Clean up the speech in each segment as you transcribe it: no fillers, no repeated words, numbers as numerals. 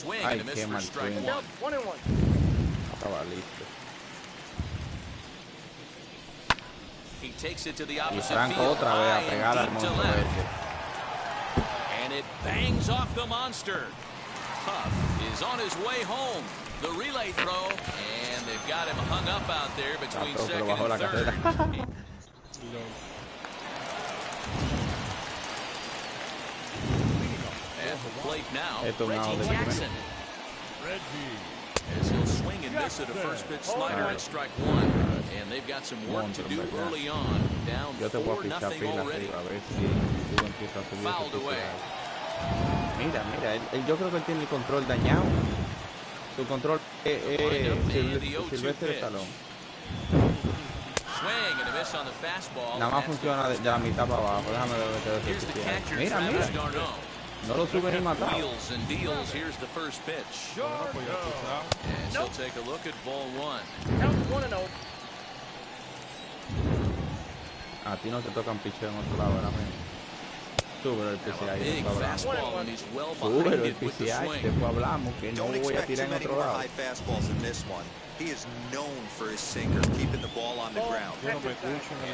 Swing and a miss for strike one. 1-1. Estaba listo. He takes it to the Y opposite Franco field. otra vez a High pegar al and deep to monstruo left. ese. And it bangs off the monster. Huff is on his way home. The relay throw, and they've got him hung up out there between second and third. At the plate now, Reggie Jackson. As he'll swing and miss at a first pitch slider at strike one. And they've got some work to do early on. Down 4-0 already. Fouled away. Mira, yo creo que él tiene el control dañado. Su control Silvestre Stallone. Nada más funciona de la mitad para abajo. Déjame ver lo que te mira. No lo sube ni matado. And deals. Here's the first pitch. And she'll take a look at ball one. Count 1-0. A ti no te tocan picheo en otro lado, ¿verdad? Sube el PCI. Sube el PCI. Después hablamos que no voy a tirar en otro lado. High fastballs in this one. He is known for his sinker, keeping the ball on the ground. And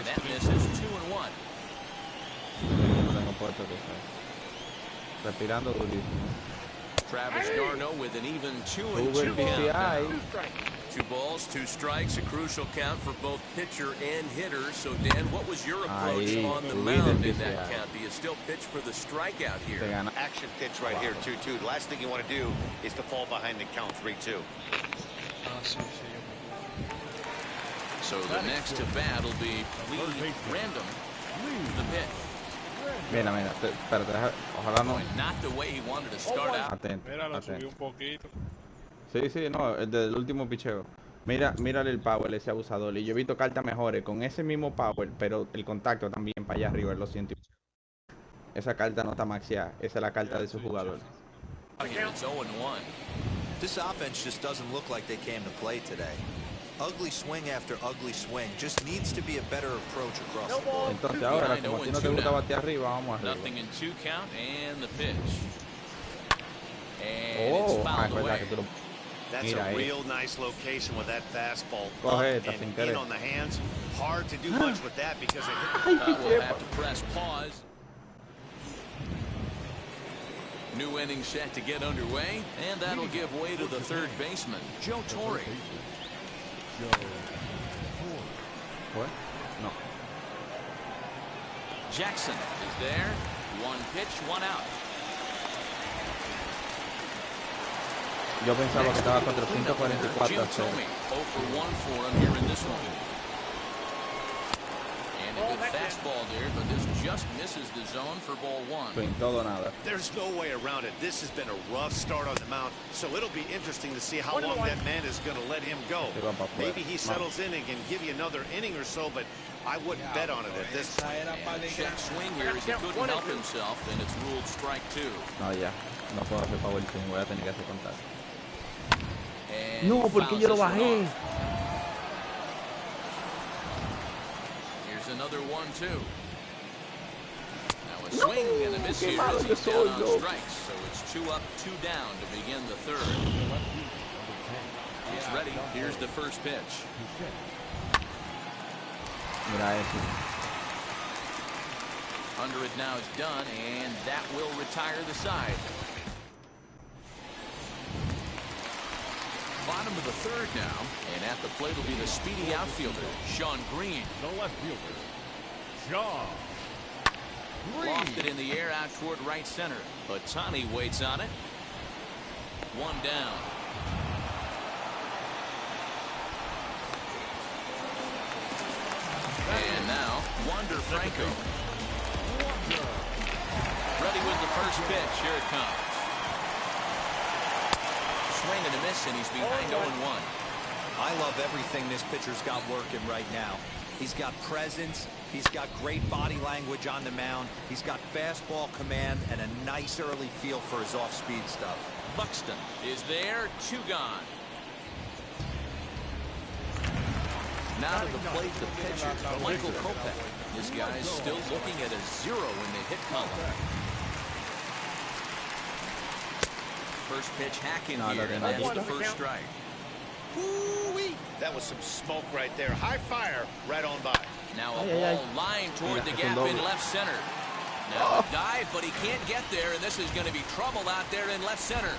that misses 2-1. No tengo puesto que estar. Respirando durísimo. Travis d'Arnaud with an even 2-2 count. 2 balls, 2 strikes, a crucial count for both pitcher and hitter. So, Dan, what was your approach on the mound in that count? Do you still pitch for the strikeout here? Action pitch right here, 2-2. The last thing you want to do is to fall behind the count 3-2. So the next to bat will be Lee Random. The pitch. Mira, espérate, ojalá no. Not the way he wanted to start out. Atento. Mira, lo subí un poquito. Sí, no, el del último picheo. Mírale el power, ese abusador. Y yo he visto cartas mejores con ese mismo power, pero el contacto también para allá arriba, lo siento. Esa carta no está maxiada, esa es la carta de su jugador. It's 0-1. This offense just doesn't look like they came to play today. Ugly swing after ugly swing. Just needs to be a better approach across the ball. Entonces ahora, como a ti no te gusta batear arriba, vamos arriba. Nothing in 2 count and the pitch. And it's fouled away. That's a real nice location with that fastball. Correcto, And in on the hands. Hard to do much with that because we'll have to press pause. New inning set to get underway, and that'll give way to the third baseman, Joe Torre. What? No. Jackson is there. 1 pitch, 1 out. Yo pensaba que estaba 444. Jim Thome, 0 for 1 for him here in this one. And a good fastball there, but this just misses the zone for ball 1. Sin todo nada. There's no way around it. This has been a rough start on the mound, so it'll be interesting to see how long that man is going to let him go. Maybe he settles in and can give you another inning or so, but I wouldn't bet on it at this point. Check swing here as he couldn't help himself, and it's ruled strike 2. No, ya. No puedo hacer power swing, voy a tener que hacer contacto. No, porque yo lo bajé. Here's another 1-2. Now a swing and a miss here as he's down on strikes. So it's 2 up, 2 down to begin the third. He's ready. Here's the first pitch. Mira eso. Under it now is done, and that will retire the side. Bottom of the third now, and at the plate will be the speedy outfielder, Sean Green. The left fielder, Sean Green. Lofted in the air out toward right center, but Ohtani waits on it. 1 down. And now, Wander Franco. Ready with the first pitch. Here it comes. Swing and a miss, and he's behind 0-1. I love everything this pitcher's got working right now. He's got presence. He's got great body language on the mound. He's got fastball command and a nice early feel for his off-speed stuff. Buxton is there. 2 gone. Now to the plate, the pitcher, Michael Kopech. This guy's still looking at a 0 in the hit column. First pitch hacking here, and that's the first strike. Woo-wee. That was some smoke right there. High fire right on by. Now a ball lined toward the gap in left center. Now a dive, but he can't get there, and this is going to be trouble out there in left center.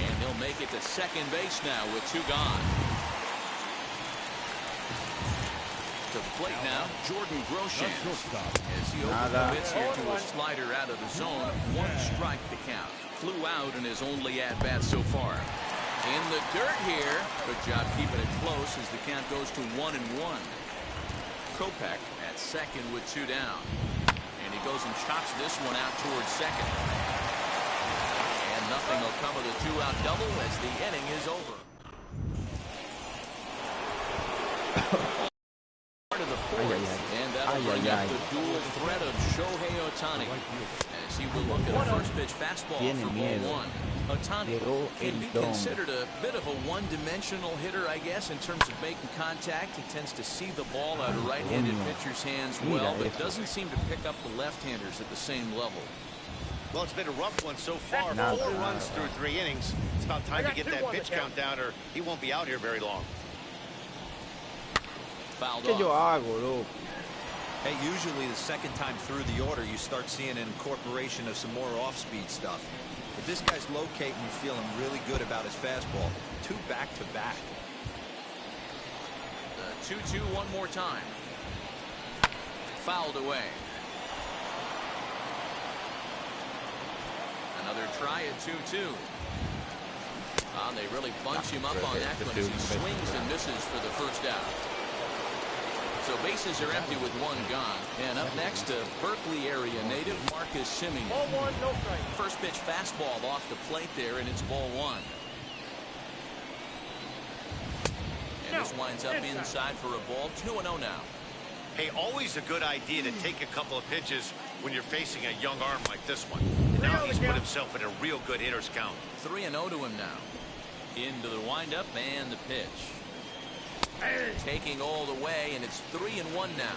And they'll make it to second base now with 2 gone. To the plate now, Jordan Groshans. As he overcommits here to a slider out of the zone, 1 strike to count. Flew out in his only at-bat so far. In the dirt here. Good job keeping it close as the count goes to 1-1. Kopech at second with 2 down. And he goes and chops this one out towards second. And nothing will come of the 2-out double as the inning is over. Part of the 4th, and that'll bring up the dual threat of Shohei Ohtani. As he will look at a first pitch fastball for ball 1. Ohtani can be considered a bit of a one-dimensional hitter, I guess, in terms of making contact. He tends to see the ball out of right-handed pitcher's hands well, but doesn't seem to pick up the left-handers at the same level. Well, it's been a rough one so far. 4 runs through 3 innings. It's about time to get that pitch count down, or he won't be out here very long. Fouled off. Hey, usually the second time through the order, you start seeing an incorporation of some more off-speed stuff. But this guy's locating and feeling really good about his fastball. 2 back-to-back. The 2-2 one more time. Fouled away. Another try at 2-2. They really bunch him up on that one as he swings and misses for the first out. So bases are empty with 1 gone. And up next, a Berkeley area native, Marcus Semien. Ball 1, no strike. First pitch fastball off the plate there, and it's ball 1. And this winds up inside for a ball. 2-0 now. Hey, always a good idea to take a couple of pitches when you're facing a young arm like this one. And now he's put himself in a real good hitter's count. 3-0 to him now. Into the windup and the pitch. Taking all the way, and it's 3-1 now.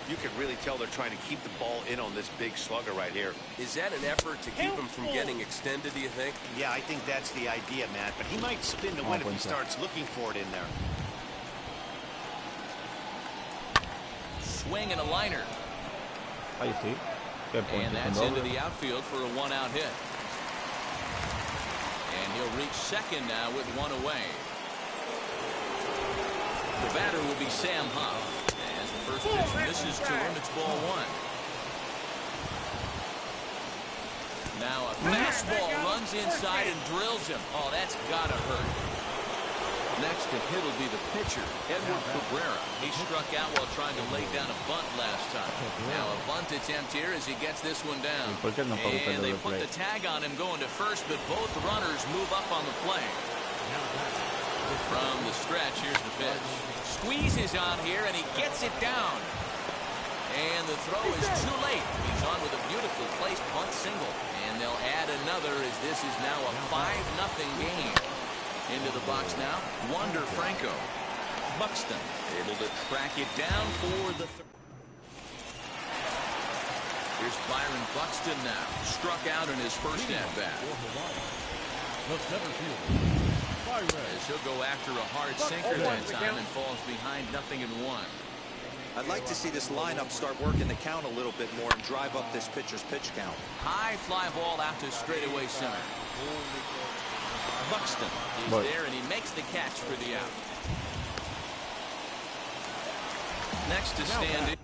You can really tell they're trying to keep the ball in on this big slugger right here. Is that an effort to keep him from getting extended, do you think? Yeah, I think that's the idea, Matt. But he might spin to win if he starts looking for it in there. Swing and a liner. Ahí sí. And that's into the outfield for a 1-out hit. And he'll reach second now with 1 away. The batter will be Sam Huff. As the first pitch misses to him, it's ball 1. Now a fastball runs inside and drills him. Oh, that's gotta hurt. Next to hit will be the pitcher, Edward Cabrera. He struck out while trying to lay down a bunt last time. Now a bunt attempt here as he gets this one down. And they put the tag on him going to first, but both runners move up on the play. From the stretch, here's the pitch. Squeezes on here, and he gets it down. And the throw is too late. He's on with a beautifully placed bunt single. And they'll add another as this is now a 5-0 game. Into the box now, Wander Franco. Buxton able to track it down for the Here's Byron Buxton now. Struck out in his first at-bat. As he'll go after a hard sinker that time and falls behind 0-1. I'd like to see this lineup start working the count a little bit more and drive up this pitcher's pitch count. High fly ball out to straightaway center. Buxton is there, and he makes the catch for the out. Next to stand in.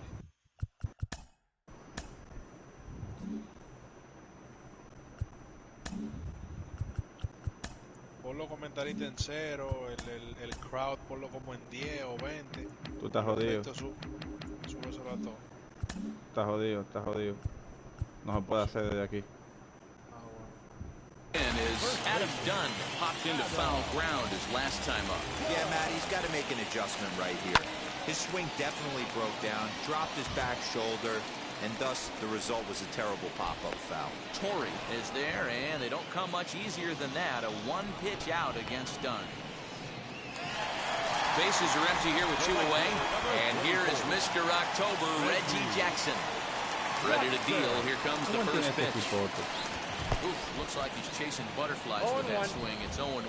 Ponlo comentarista en 0, el crowd ponlo como en 10 o 20. Tú estás jodido. Súbeselo a todo. Estás jodido, estás jodido. No se puede hacer desde aquí. And is Adam Dunn popped into foul ground his last time up. Yeah, Matt, he's got to make an adjustment right here. His swing definitely broke down, dropped his back shoulder, and thus the result was a terrible pop-up foul. Torrey is there, and they don't come much easier than that. A 1-pitch out against Dunn. Bases are empty here with 2 away, and here is Mr. October, Reggie Jackson. Ready to deal. Here comes the first pitch. Oof, looks like he's chasing butterflies with that swing. It's 0-1.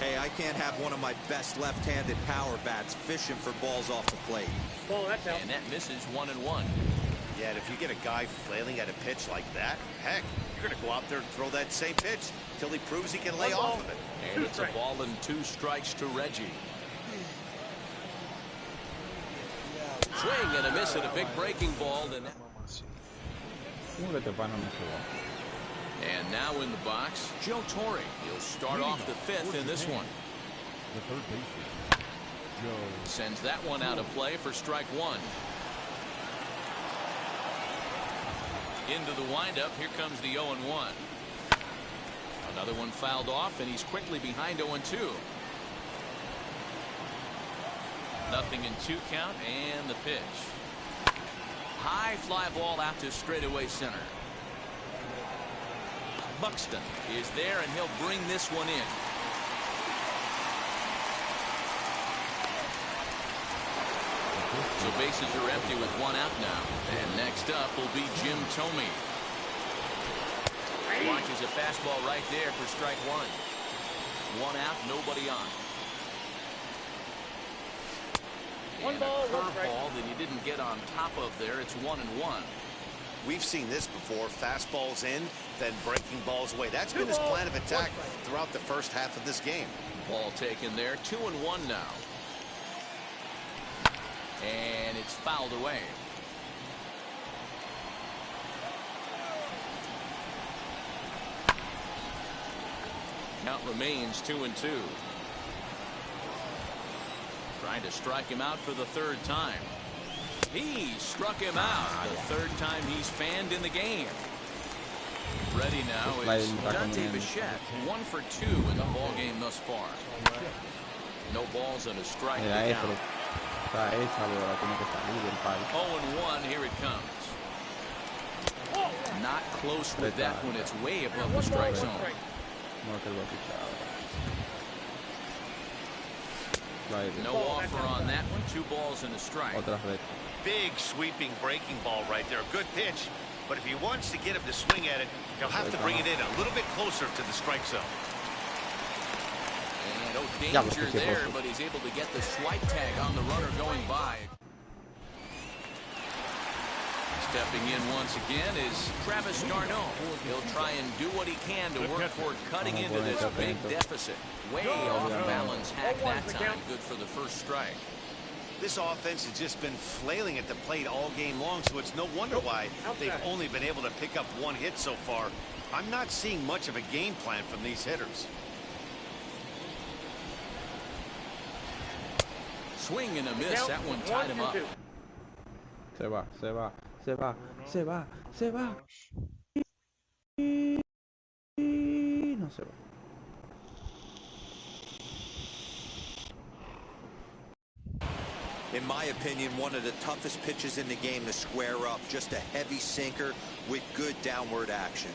Hey, I can't have one of my best left-handed power bats fishing for balls off the plate. And that misses 1-1. Yeah, and if you get a guy flailing at a pitch like that, heck, you're going to go out there and throw that same pitch till he proves he can lay off of it. And it's a ball and 2 strikes to Reggie. Swing and a miss at a big breaking ball. And now in the box, Joe Torre. He'll start off the 5th in this one. The third baseman, Joe. Sends that one out of play for strike 1. Into the windup. Here comes the 0-1. Another one fouled off, and he's quickly behind 0-2. Nothing in 2 count, and the pitch. High fly ball out to straightaway center. Buxton is there, and he'll bring this one in. So bases are empty with 1 out now. And next up will be Jim Thome. Watches a fastball right there for strike 1. 1 out, nobody on. And a curveball that he didn't get on top of there. It's 1-1. We've seen this before. Fastballs in, then breaking balls away. That's been his plan of attack throughout the first half of this game. Ball taken there. 2-1 now. And it's fouled away. Count remains 2-2. Trying to strike him out for the 3rd time. He struck him out. The 3rd time he's fanned in the game. Ready now is Dante Bichette. 1 for 2 in the ball game thus far. No balls and a strike. 0-1. Here it comes. Not close with that when it's way above the strike zone. No offer on that one. 2 balls and a strike. Big sweeping breaking ball right there. Good pitch. But if he wants to get him to swing at it, he'll have to bring it in a little bit closer to the strike zone. And no danger there, but he's able to get the swipe tag on the runner going by. Stepping in once again is Travis d'Arnaud. He'll try and do what he can to work toward cutting into this big deficit. Way off balance. Hack that time. Good for the first strike. This offense has just been flailing at the plate all game long, so it's no wonder why they've only been able to pick up 1 hit so far. I'm not seeing much of a game plan from these hitters. Swing and a miss. That one tied him up. Se va. No se va. In my opinion, one of the toughest pitches in the game to square up. Just a heavy sinker with good downward action.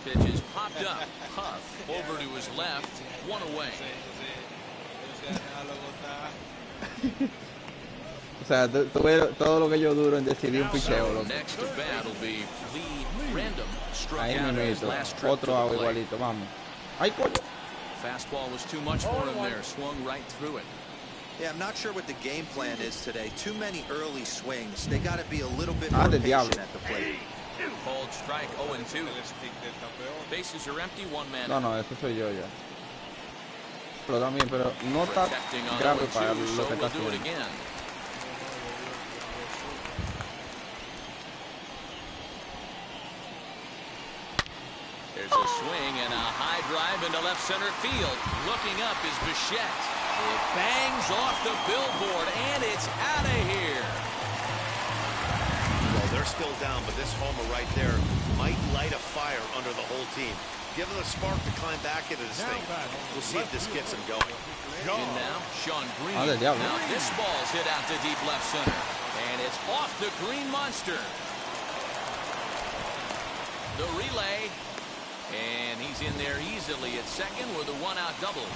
Pitch is popped up. Huff over to his left. 1 away. O sea, todo lo que yo duro en decidir un picheo. Next to bat will be Lee Random. Struck Ahí out his mismo. last trip Otro to the plate. igualito. Vamos. Ay, coño. Fastball was too much for him there. Swung right through it. Yeah, I'm not sure what the game plan is today. Too many early swings. They got to be a little bit more patient at the plate. Called strike 0-2. Bases are empty. 1 man. No, ese soy yo ya. Pero también, pero no está grave para lo que está haciendo. There's a swing and a high drive into left center field. Looking up is Bichette. It bangs off the billboard, and it's out of here. Well, they're still down, but this homer right there might light a fire under the whole team. Give them a spark to climb back into this thing. We'll see if this gets them going. And now, Sean Green. Now this ball's hit out to deep left center. And it's off the Green Monster. The relay. And he's in there easily at second with a 1-out double.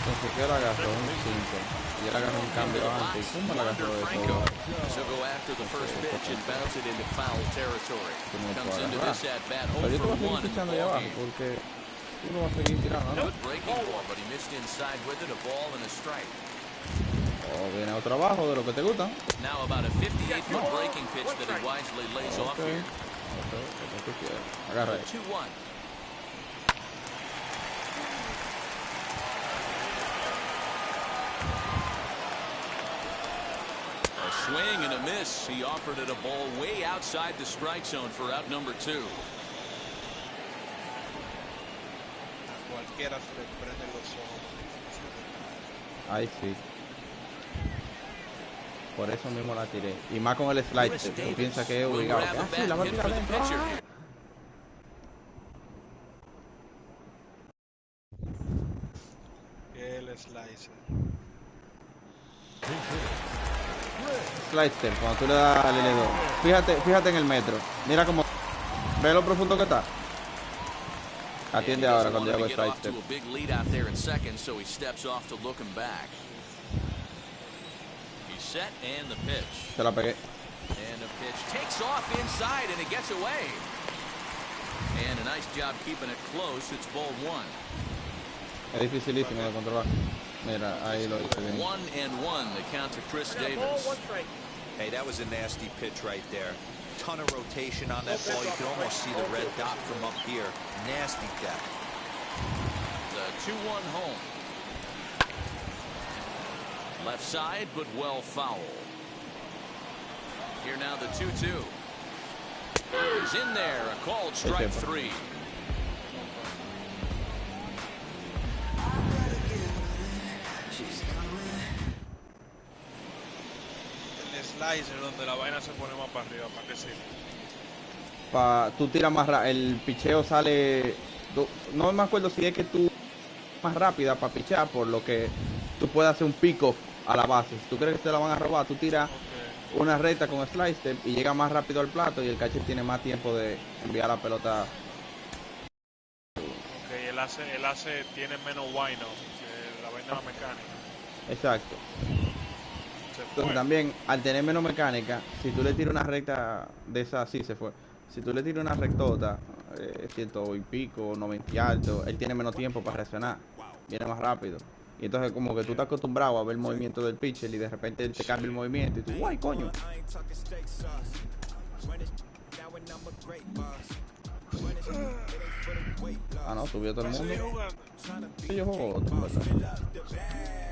Entonces que él agarró un 5 y él agarró un cambio antes. ¿Cómo le agarró eso? So go after the first pitch and bounce it into foul territory. Comes into this at bat, Pero yo te voy a 0 for 1 seguir in the pichando allá ball abajo game. porque tú no vas a seguir tirando, ¿no? Good breaking ball, but he missed inside with it, a ball and a strike. Oh, viene otro abajo de lo que te gusta. Now about a 58-foot breaking pitch that he wisely lays off here. Agarra. 2-1. A swing and a miss. He offered it a ball way outside the strike zone for out number 2. Cualquiera se le prende los ojos. Ahí sí. Por eso mismo la tiré. Y más con el slide. Tú piensas que es obligado. Ah, sí, la va a tirar adentro. El slicer. Slicer, cuando tú le das al L2. Fíjate en el metro. Mira cómo. ¿Ves lo profundo que está? Atiende ahora cuando yo hago slicer. Set and the pitch. Se la pegué. And the pitch takes off inside and it gets away. And a nice job keeping it close. It's ball 1. Es dificilísimo de controlar. Mira, ahí lo hice bien. 1-1 the count to Chris Davis. Hey, that was a nasty pitch right there. Ton of rotation on that ball. You can almost see the red dot from up here. Nasty death. The 2-1 home. Left side, but well foul. Here now the 2-2. He's in there. A called strike 3. El slicer donde la vaina se pone más para arriba, ¿para qué sirve? Tú tiras más rápido. El picheo sale. No me acuerdo si es que tú más rápida para pichar, por lo que tú puedes hacer un pick-off a la base. Si tú crees que te la van a robar, tú tiras una recta con slicer y llega más rápido al plato y el catcher tiene más tiempo de enviar la pelota. Ok, el hace tiene menos wind que la vaina mecánica. Exacto. Entonces también, al tener menos mecánica, si tú le tiras una recta de esa, sí se fue. Si tú le tiras una rectota, 100 y pico, 90 y alto, él tiene menos tiempo para reaccionar. Viene más rápido. Y entonces como que tú estás acostumbrado a ver el movimiento del pitcher y de repente él te cambia el movimiento y tú, ¡guay, coño! Ah, no, subió todo el mundo. Sí, yo juego otro, ¿verdad?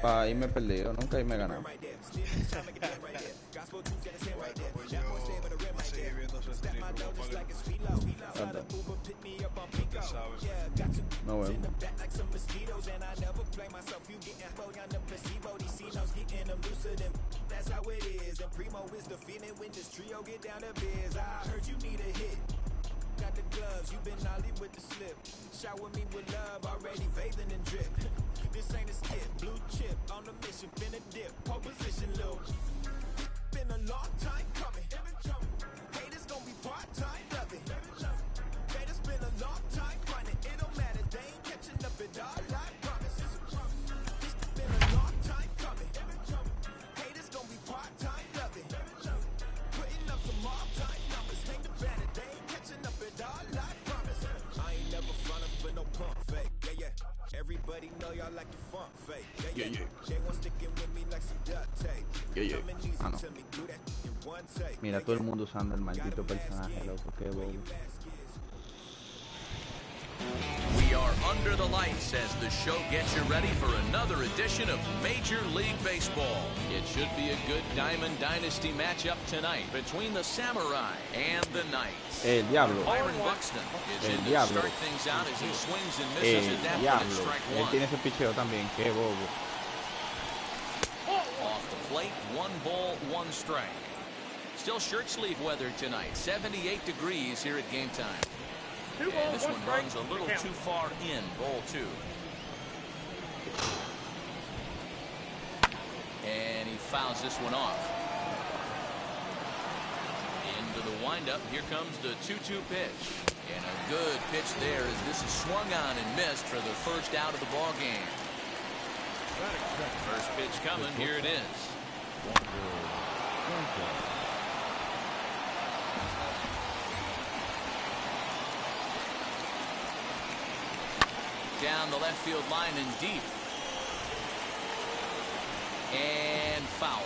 Para ahí me he perdido, nunca ahí me he ganado. No veo. Got the gloves, you been ollie with the slip. Shower me with love, already bathing in drip. This ain't a skip, blue chip on the mission, finna dip, pole position, Lil. Been a long time coming. Haters gon' be part-time loving. Haters been a long time running. It don't matter, they ain't catching up at all, I promise. It's been a long time coming. Haters gon' be part-time loving. Putting up some all-time numbers. Ain't the banner, they ain't catching up at all, I promise. I ain't never frontin' for no pump fake. Yeah, yeah. Everybody know y'all like the funk fake. Yeah, yeah. They want sticking with me like some duct tape. Ah, no. Mira, todo el mundo usando el maldito personaje, loco, qué bobo. We are under the lights as the show gets you ready for another edition of Major League Baseball. It should be a good Diamond Dynasty matchup tonight between the Samurai and the Knights. El Diablo. Byron Buxton is in to start things out as he swings and misses at that one at strike Él one. tiene ese picheo también, qué bobo. Off the plate, 1 ball, 1 strike. Still shirt sleeve weather tonight, 78 degrees here at game time. And this one runs a little too far in, ball 2. And he fouls this one off. Into the windup, here comes the 2-2 pitch. And a good pitch there as this is swung on and missed for the first out of the ball game. First pitch coming. Here it is. Down the left field line and deep. And foul.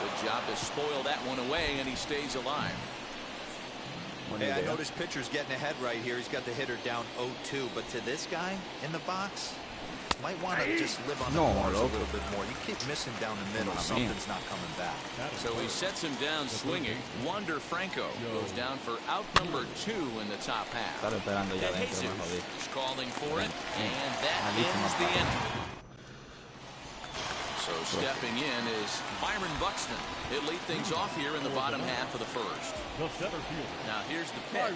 Good job to spoil that one away, and he stays alive. Hey, I noticed pitcher's getting ahead right here. He's got the hitter down 0-2, but to this guy in the box, might want to just live on the bars a little bit more. You keep missing down the middle, something's not coming back. So he sets him down swinging. Wander Franco goes down for out number 2 in the top half. He's calling for it, and that ends the inning. So stepping in is Byron Buxton. He'll lead things off here in the bottom half of the first. Now here's the pitch.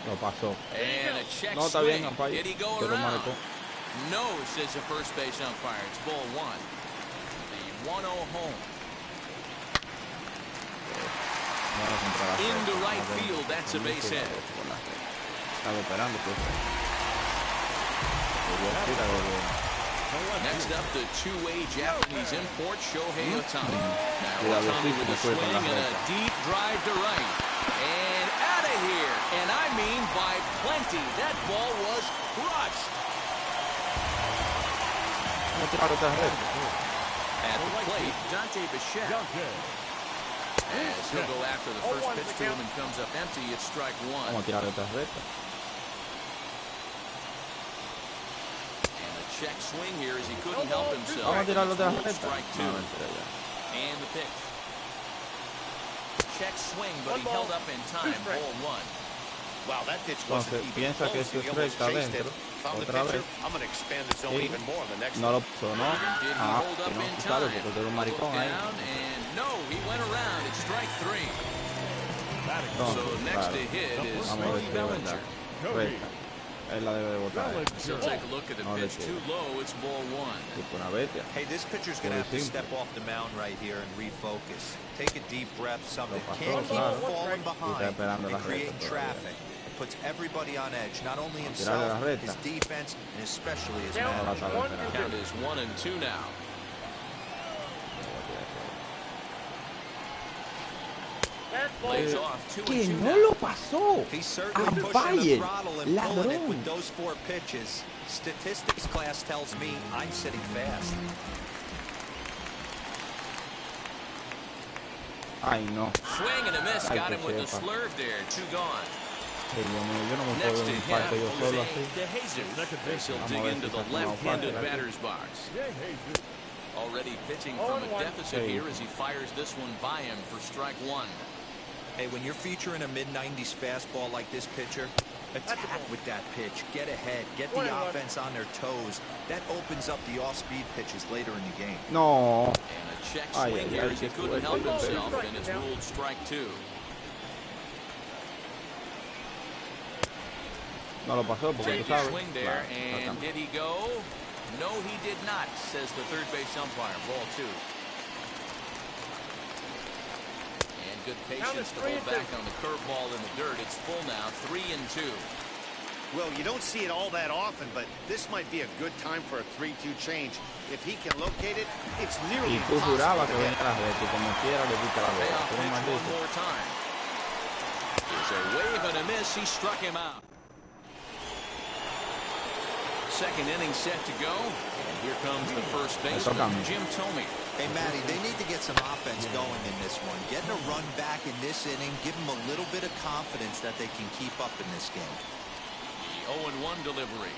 Lo pasó. And a check No, está swing. bien, umpire. Did he go Pero around? marcó. No, says the first base umpire. It's ball 1. The 1-0 home. Into right field. That's a base hit. Estaba esperando, Next up, the two-way Japanese import, Shohei Ohtani. Now Ohtani with a swing and a deep drive to right. And out of here. And I mean by plenty. That ball was crushed. At the plate, Dante Bichette. As he'll go after the first pitch to him and comes up empty, it's strike 1. Vamos a tirar esta recta. Check swing here as he couldn't help himself. Vamos a tirarlo de la recta. Strike 2. And the pitch. Check swing, but he held up in time. Ball 1. Wow, that pitch wasn't even Piensa que close. eso es He almost recta chased it. adentro. Found the Otra pitcher. vez. I'm going to expand the zone even more on the next No one. lo puso, ¿no? Did he Ah, hold up que no, in tú sabes, time? porque tú eres un maricón ahí. Down, and no, he went around. It's strike 3. No, So next to claro. hit is Vamos a ver Cody si es Bellinger. verdad. Recta. Él la debe de botar. So take a look at the No le pitch. tira. Too low. It's ball 1. Tipo una bestia. Hey, this pitcher's going to have to step off the mound right here and refocus. Take a deep breath, something. Can't keep falling behind and creating traffic. It puts everybody on edge, not only himself, his defense, and especially his manager. Count is 1-2 now. Lays off 2-2 Que no now. lo pasó. He's certainly pushing the throttle and pulling it with those 4 pitches. Statistics class tells me I'm sitting fast. Ay, no. Swing and a miss. Ay, Got que him with the sepa. slurve there. 2 gone. Ay, Dios mío, yo no me Next puedo to ver un hit, parque yo solo Jose así. De Jesus. He'll Vamos dig a ver into si the saca una left-handed fácil aquí. batter's box. Already pitching from a deficit here as he fires this one by him for strike 1. Hey, when you're featuring a mid-90s fastball like this pitcher, attack with that pitch. Get ahead. Get the offense on their toes. That opens up the off-speed pitches later in the game. No. And a check swing here as he couldn't help himself, and it's ruled strike 2. No lo pasó porque tú sabes. Swing there, and did he go? No, he did not, says the third base umpire. Ball 2. And good patience to hold back on the curveball in the dirt. It's full now, 3-2. Well, you don't see it all that often, but this might be a good time for a 3-2 change. If he can locate it, it's nearly Y tú jurabas que impossible to venía hit. la recta y como quiera le quita la bola. Payoff Tú eres pitch one maldito. more time. There's a wave and a miss. He struck him out. Second inning set to go. And here comes the first baseman, Jim Thome. Hey, Matty, they need to get some offense going in this one. Getting a run back in this inning, give them a little bit of confidence that they can keep up in this game. The 0-1 delivery.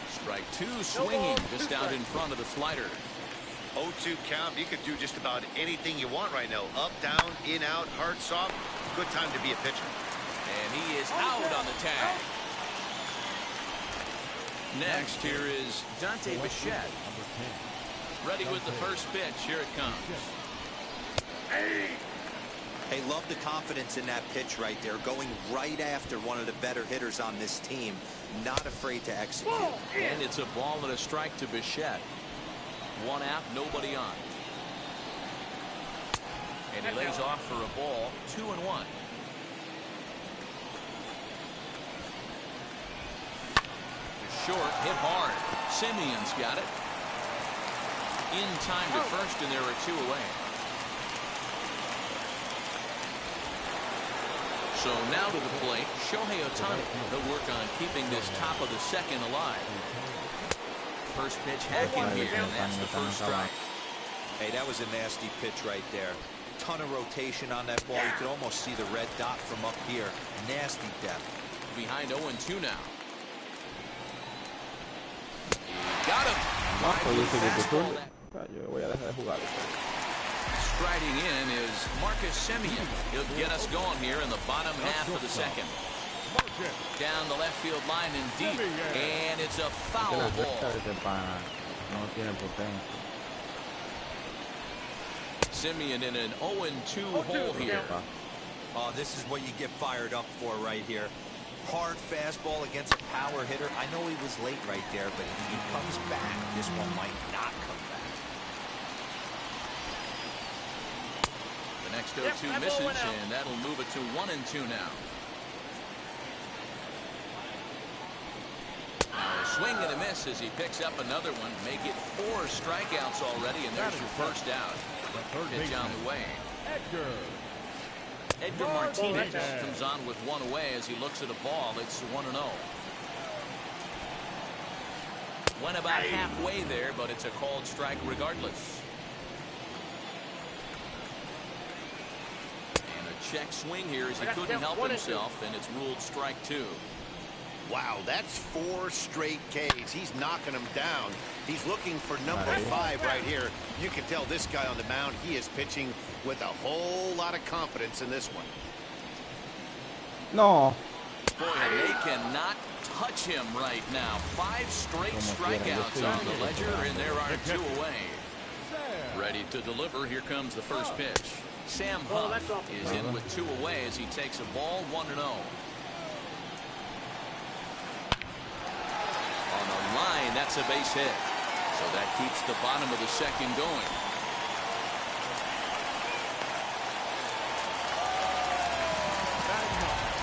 Strike 2 swinging just out in front of the slider. 0-2 count. You could do just about anything you want right now. Up, down, in, out, hard, soft. Good time to be a pitcher. And he is out on the tag. Next, here is Dante Bichette. Ready with the first pitch. Here it comes. Hey, love the confidence in that pitch right there. Going right after one of the better hitters on this team. Not afraid to execute. And it's a ball and a strike to Bichette. 1 out, nobody on. And he lays off for a ball, 2-1. short, hit hard. Simeon's got it. In time to first, and there are 2 away. So now to the plate, Shohei Ohtani. He'll work on keeping this top of the second alive. First pitch hacking here, and that's the first strike. Hey, that was a nasty pitch right there. Ton of rotation on that ball. You could almost see the red dot from up here. Nasty depth. Behind 0-2 now. Got him. Striding in is Marcus Semien. He'll get us going here in the bottom half of the second. Down the left field line and deep. And it's a foul ball. Semien in an 0-2 hole here. Oh, this is what you get fired up for right here. Hard fastball against a power hitter. I know he was late right there, but if he comes back, this one might not come back. The next 0-2 misses, and that'll move it to 1-2 now. Now a swing and a miss as he picks up another one. Make it 4 strikeouts already, and there's your first out. Pitch on the way. Edgar Martinez comes on with 1 away as he looks at a ball. It's 1-0. Went about halfway there, but it's a called strike regardless. And a check swing here as he couldn't help himself, and it's ruled strike 2. Wow, that's 4 straight Ks. He's knocking them down. He's looking for number 5 right here. You can tell this guy on the mound, he is pitching with a whole lot of confidence in this one. No. Boy, and they cannot touch him right now. 5 straight strikeouts on the ledger, and there are 2 away. Ready to deliver. Here comes the first pitch. Sam Huff is in with 2 away as he takes a ball 1-0. On the line, that's a base hit. So that keeps the bottom of the second going.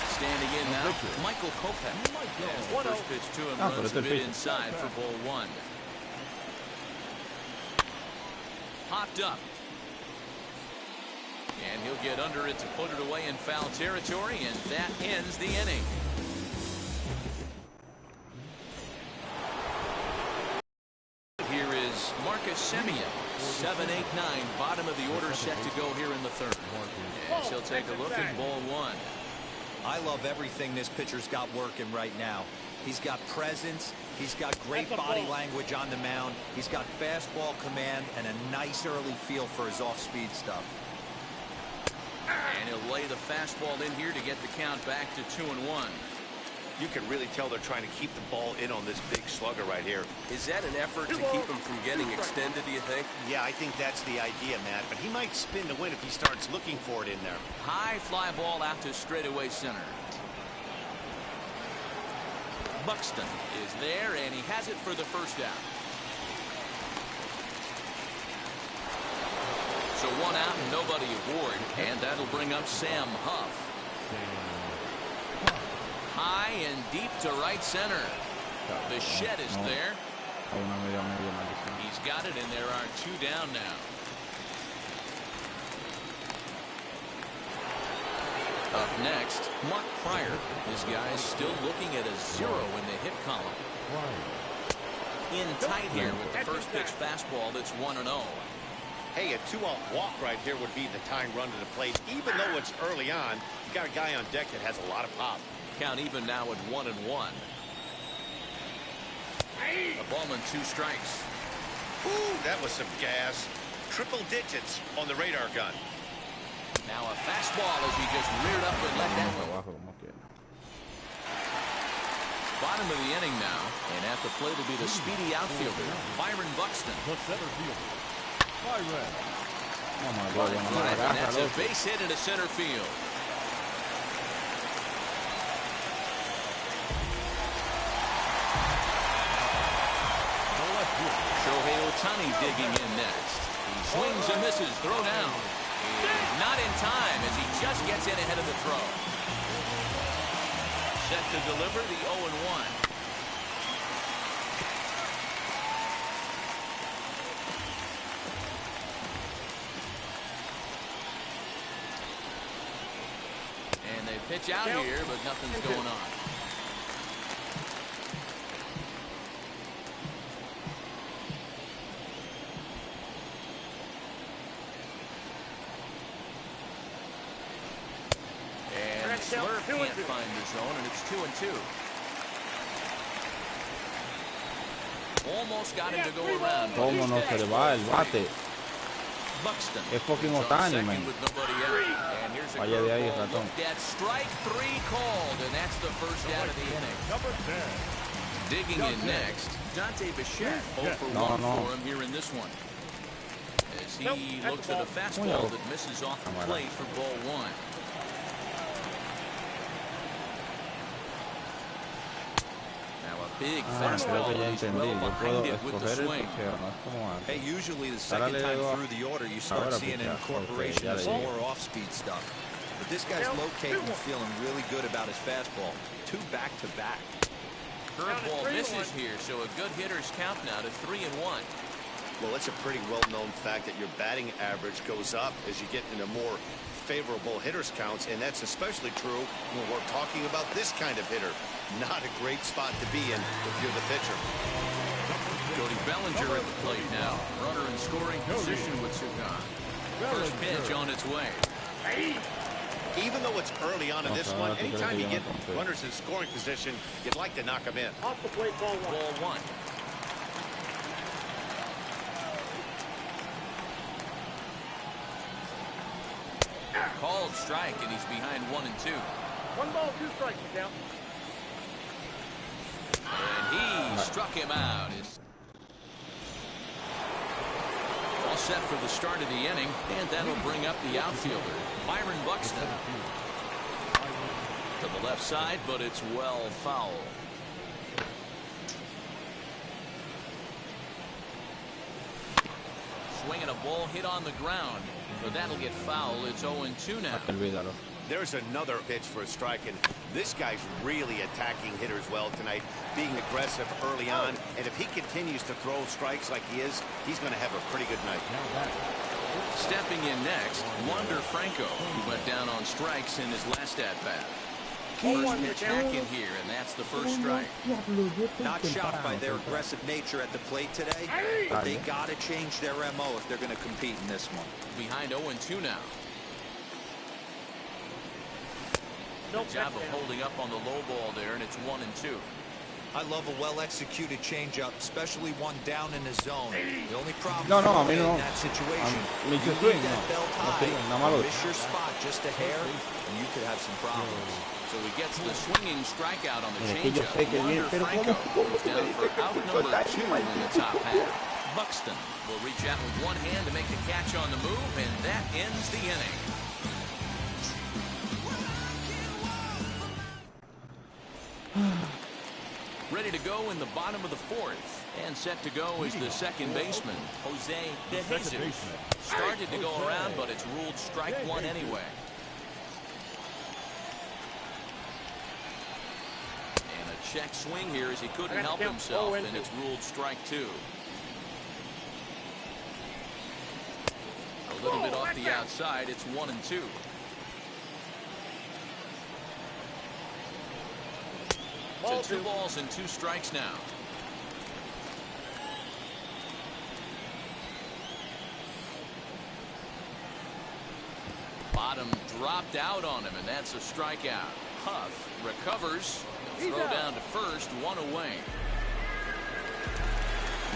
Standing in now, Michael Kopech. First pitch to him runs a bit inside for ball 1. Hopped up. And he'll get under it to put it away in foul territory, and that ends the inning. Here is Marcus Semien. 7-8-9, bottom of the order set to go here in the third. Yes, he'll take a look at ball 1. I love everything this pitcher's got working right now. He's got presence. He's got great body language on the mound. He's got fastball command and a nice early feel for his off-speed stuff. And he'll lay the fastball in here to get the count back to 2-1. You can really tell they're trying to keep the ball in on this big slugger right here. Is that an effort to keep him from getting extended, do you think? Yeah, I think that's the idea, Matt. But he might spin to win if he starts looking for it in there. High fly ball out to straightaway center. Buxton is there, and he has it for the first down. So 1 out and nobody aboard, and that'll bring up Sam Huff. High and deep to right center. The shed is there. He's got it, and there are 2 down now. Up next, Mark Pryor. This guy's still looking at a 0 in the hit column. In tight here with the first pitch fastball that's 1-0. Hey, a 2-out walk right here would be the tying run to the plate. Even though it's early on, you got a guy on deck that has a lot of pop. Count even now at 1-1. A ball and 2 strikes. Ooh, that was some gas. Triple digits on the radar gun. Now a fastball as he just reared up and let that go. Bottom of the inning now, and at the plate will be the speedy outfielder, Byron Buxton. Byron. Oh my God. And that's a base hit into center field. Shohei Ohtani digging in next. He swings and misses. Throw down. Not in time as he just gets in ahead of the throw. Set to deliver the 0-1. Pitch out here, but nothing's going on. And Slurve can't find the zone, and it's 2-2. Almost got him to go around. ¿Cómo no se le va el bate? Buxton. Es fucking Otani, man. Vaya de ahí, ratón. Strike 3 called, and that's the first out of the inning. Number 10. Digging in next, Dante Bichette. 0 for 1 for him here in this one. As he looks at a fastball that misses off the plate for ball 1. Big fastball. Hey, usually the second time through the order, you start seeing an incorporation of some more off-speed stuff. But this guy's locating and feeling really good about his fastball. 2 back-to-back. Curveball misses here, so a good hitter's count now to 3-1. Well, it's a pretty well-known fact that your batting average goes up as you get into more favorable hitters counts, and that's especially true when we're talking about this kind of hitter. Not a great spot to be in if you're the pitcher. Cody Bellinger at the plate now. Runner in scoring position with Sugan. First pitch on its way. Even though it's early on in this one, anytime you get runners in scoring position, you'd like to knock them in. Off the plate, ball 1. Ball 1. Called strike, and he's behind 1-2. 1 ball, 2 strikes, count. And he struck him out. All set for the start of the inning, and that'll bring up the outfielder, Byron Buxton. To the left side, but it's well foul. Swinging a ball hit on the ground, but that'll get foul. It's 0-2 now. There's another pitch for a strike, and this guy's really attacking hitters well tonight, being aggressive early on, and if he continues to throw strikes like he is, he's going to have a pretty good night. Stepping in next, Wander Franco, who went down on strikes in his last at-bat. First pitch hack in here, and that's the first strike. Not shocked by their aggressive nature at the plate today, but they got to change their MO if they're going to compete in this one. Behind 0-2 now. Good job of holding up on the low ball there, and it's 1-2. I love a well-executed changeup, especially one down in the zone. The only problem in that situation, you need that belt high, miss your spot just a hair, and you could have some problems. So he gets the swinging strikeout on the changeup. Wander Franco goes down for out number 2 in the top half. Buxton will reach out with one hand to make the catch on the move, and that ends the inning. Ready to go in the bottom of the 4th, and set to go is the second baseman, Jose De Jesus. Started to go around, but it's ruled strike 1 anyway. And a check swing here as he couldn't help himself, and it's ruled strike 2. A little bit off the outside, it's 1-2. So 2 balls and 2 strikes now. Bottom dropped out on him, and that's a strikeout. Huff recovers. Throw down to first, 1 away.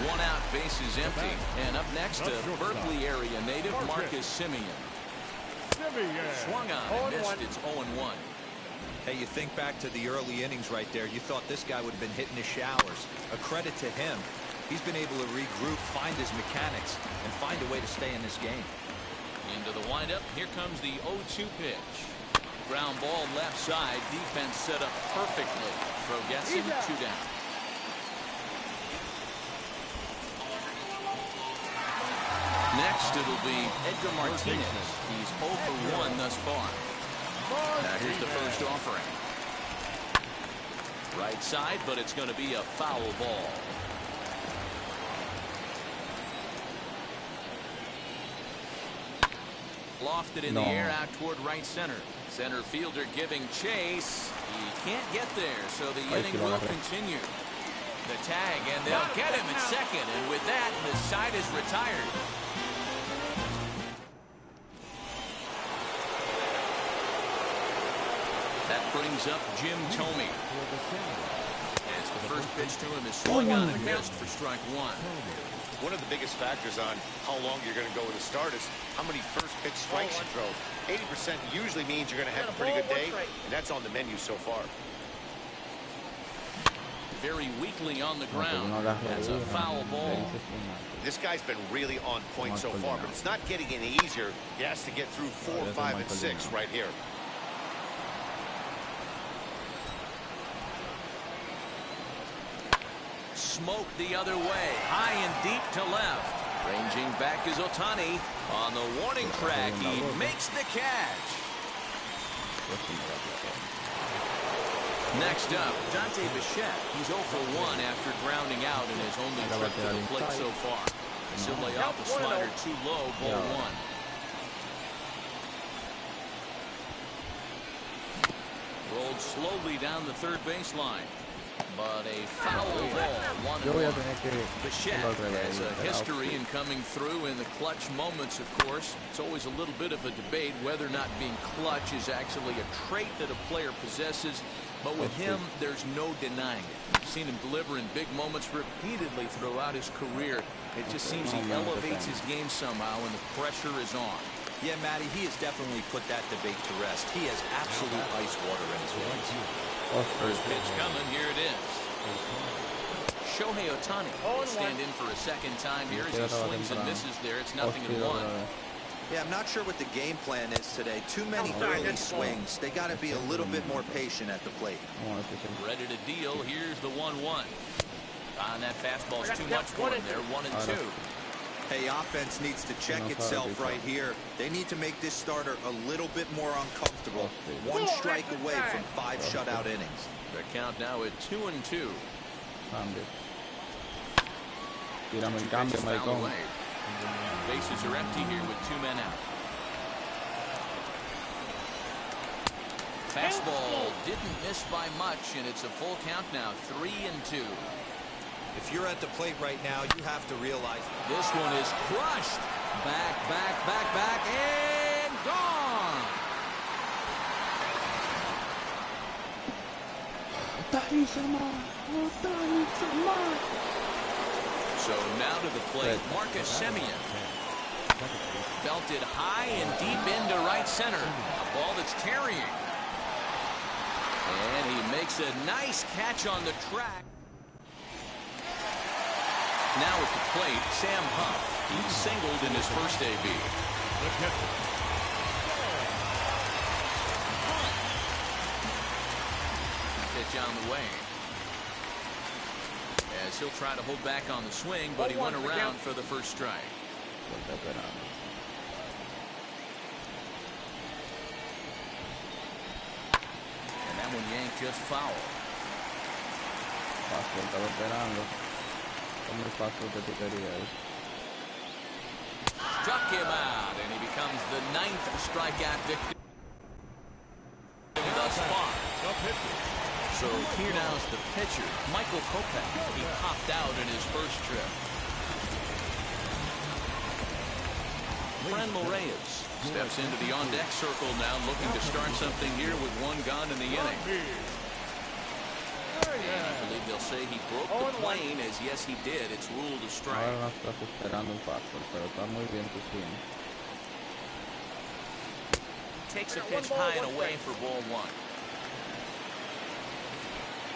1 out, bases empty. And up next, a Berkeley area native, Marcus Semien. Swung on and missed. It's 0-1. Hey, you think back to the early innings right there. You thought this guy would have been hitting his showers. A credit to him. He's been able to regroup, find his mechanics, and find a way to stay in this game. Into the windup. Here comes the 0-2 pitch. Ground ball left side. Defense set up perfectly. Throw gets him, 2 down. Next, it'll be Edgar Martinez. He's 0 for 1 thus far. Now here's the first offering. Right side, but it's going to be a foul ball. Lofted in the air out toward right center. Center fielder giving chase. He can't get there, so the inning will continue. The tag, and they'll get him at second, and with that, the side is retired. That brings up Jim Thome. As the first pitch to him is swung on and missed for strike one. One of the biggest factors on how long you're going to go with a start is how many first pitch strikes you throw. 80% usually means you're going to have a pretty good day, and that's on the menu so far. Very weakly on the ground. That's a foul ball. This guy's been really on point so far, but it's not getting any easier. He has to get through 4, 5, and 6 right here. Smoke the other way, high and deep to left. Ranging back is Ohtani. On the warning track, he makes the catch. Next up, Dante Bichette. He's 0 for 1 after grounding out in his only trip to the plate so far. He'll lay off a slider too low, ball one. Rolled slowly down the third baseline. But a foul ball, 1-1. Bichette has a history in coming through in the clutch moments, of course. It's always a little bit of a debate whether or not being clutch is actually a trait that a player possesses. But with him, there's no denying it. We've seen him deliver in big moments repeatedly throughout his career. It just seems he elevates his game somehow when the pressure is on. Yeah, Matty, he has definitely put that debate to rest. He has absolute ice water in his veins. First pitch coming, here it is. Shohei Ohtani will stand in for a second time here as he swings and misses there. It's 0-1. Yeah, I'm not sure what the game plan is today. Too many early swings. They got to be a little bit more patient at the plate. Ready to deal. Here's the 1-1. And that fastball's too much for him there. 1-2. Hey, offense needs to check itself right here. They need to make this starter a little bit more uncomfortable. 1 strike away from 5 shutout innings. The count now at 2-2. Bases are empty here with 2 men out. Fastball didn't miss by much, and it's a full count now, 3-2. If you're at the plate right now, you have to realize this one is crushed. Back, and gone. So now to the plate, Marcus Semien. Belted high and deep into right center. A ball that's carrying. And he makes a nice catch on the track. Now at the plate, Sam Huff. He singled in his first AB. Pitch on the way. As he'll try to hold back on the swing, but he went around for the first strike. And that one yanked just foul. Struck him out, and he becomes the 9th strikeout victim thus far. So here now is the pitcher, Michael Kopech. He popped out in his first trip. Franmil Reyes steps into the on-deck circle now, looking to start something here with 1 gone in the inning. And I believe they'll say he broke the plane, as yes he did. It's ruled a strike. Takes a pitch high and away for ball 1.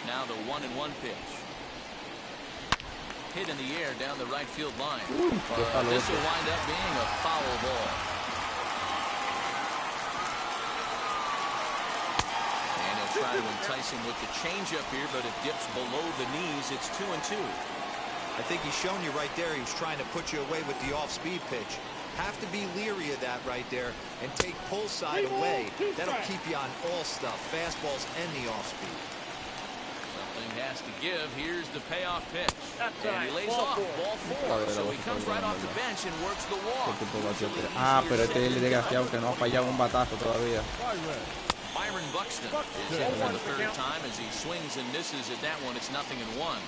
Now the 1-1 pitch. Hit in the air down the right field line. This will wind up being a foul ball. And he'll try to entice him with the changeup here, but it dips below the knees. It's 2-2. I think he's shown you right there. He was trying to put you away with the off-speed pitch. Have to be leery of that right there and take pull side away. That'll keep you on all stuff, fastballs and the off-speed. Something has to give. Here's the payoff pitch. And he lays off. Ball 4. So he comes right off the bench and works the walk. Ah, pero este es el desgraciado que no ha fallado un batazo todavía. Byron Buxton is in for the third time as he swings and misses at that one. It's 0-1.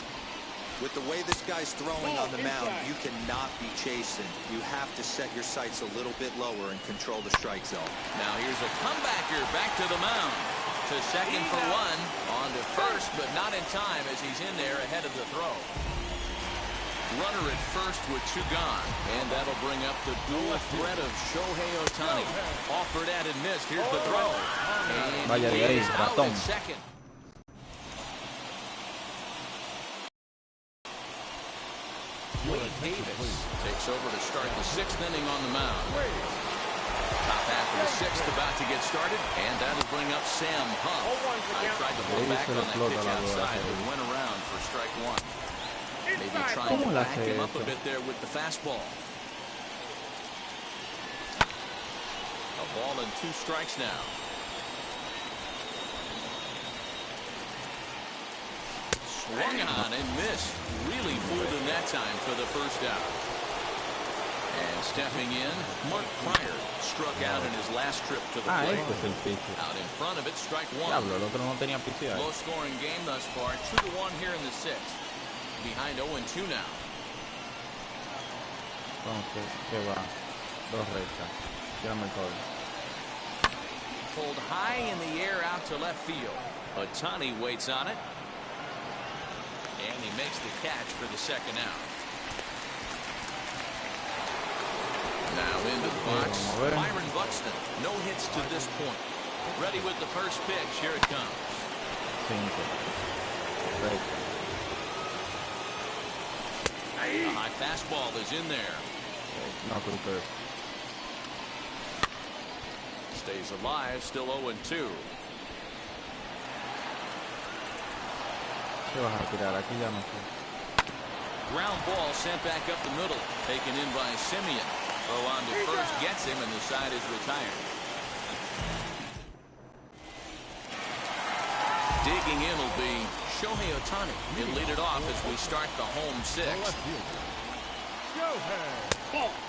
With the way this guy's throwing on the mound, you cannot be chasing. You have to set your sights a little bit lower and control the strike zone. Now here's a comebacker back to the mound. To second for 1. On to first, but not in time as he's in there ahead of the throw. Runner at first with 2 gone. And that'll bring up the dual threat of Shohei Ohtani. Offered at and missed. Here's the throw. And Vaya de ahí, ratón. Second. Wade Davis takes over to start the 6th inning on the mound. Top half of the 6th about to get started, and that'll bring up Sam Huff. I tried to pull back on that pitch outside, but went around for strike 1. Maybe trying to back him up a bit there with the fastball. A ball and 2 strikes now. Swung on and missed. Really fooled him that time for the first out. And stepping in, Mark Pryor struck out in his last trip to the plate. Out in front of it, strike 1. Low scoring game thus far. 2-1 here in the 6th. Behind 0-2 now. Pulled high in the air out to left field. Ohtani waits on it. And he makes the catch for the 2nd out. Now into the box, Byron Buxton. No hits to this point. Ready with the first pitch. Here it comes. A high fastball is in there. Stays alive, still 0-2. Ground ball sent back up the middle. Taken in by Simeon. Throw on to first gets him, and the side is retired. Digging in will be Shohei Ohtani. He'll lead it off as we start the home 6th.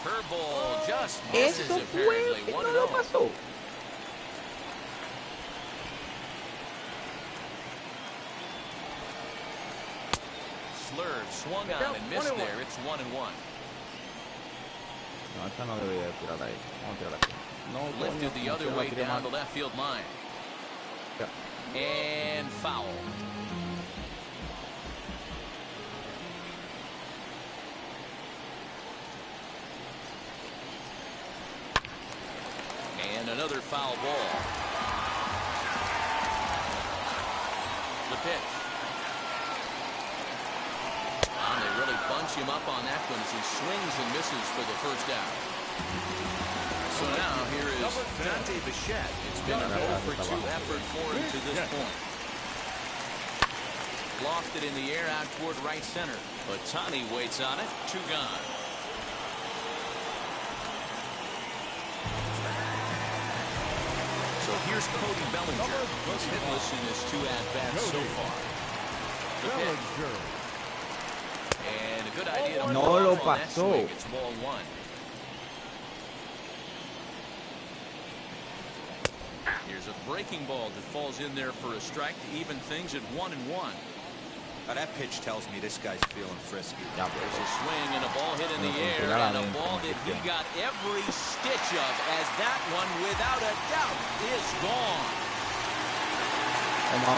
Curveball just misses apparently. 1-0. Slurve swung on and missed there. It's 1-1. Lifted the other way down the left field line. And foul. And another foul ball. The pitch. They really bunch him up on that one as he swings and misses for the first out. So now here is Dante Bichette. It's been an 0-for-2 effort for him to this point. Lofted in the air out toward right center. Ohtani waits on it. 2 gone. So here's Cody Bellinger. He's hitless in his 2 at-bats so far. The pitch. And a good idea to no lo pasó. It's ball 1. Here's a breaking ball that falls in there for a strike to even things at 1-1. Now that pitch tells me this guy's feeling frisky. There's a swing and a ball hit in the air, and a ball that he got every stitch of, as that one, without a doubt, is gone. Now,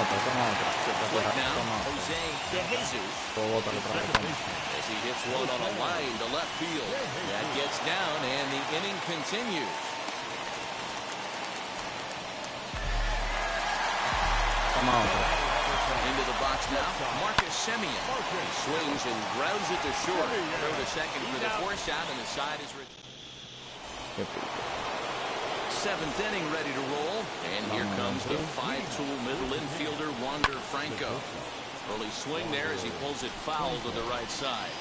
Jose De Jesus as he hits one on a line to left field. That gets down, and the inning continues. Into the box now, Marcus Semien. He swings and grounds it to short. Throw to second for the 4th out, and the side is retired. 7th inning ready to roll, and here comes the 5-tool middle infielder Wander Franco. Early swing there as he pulls it foul to the right side.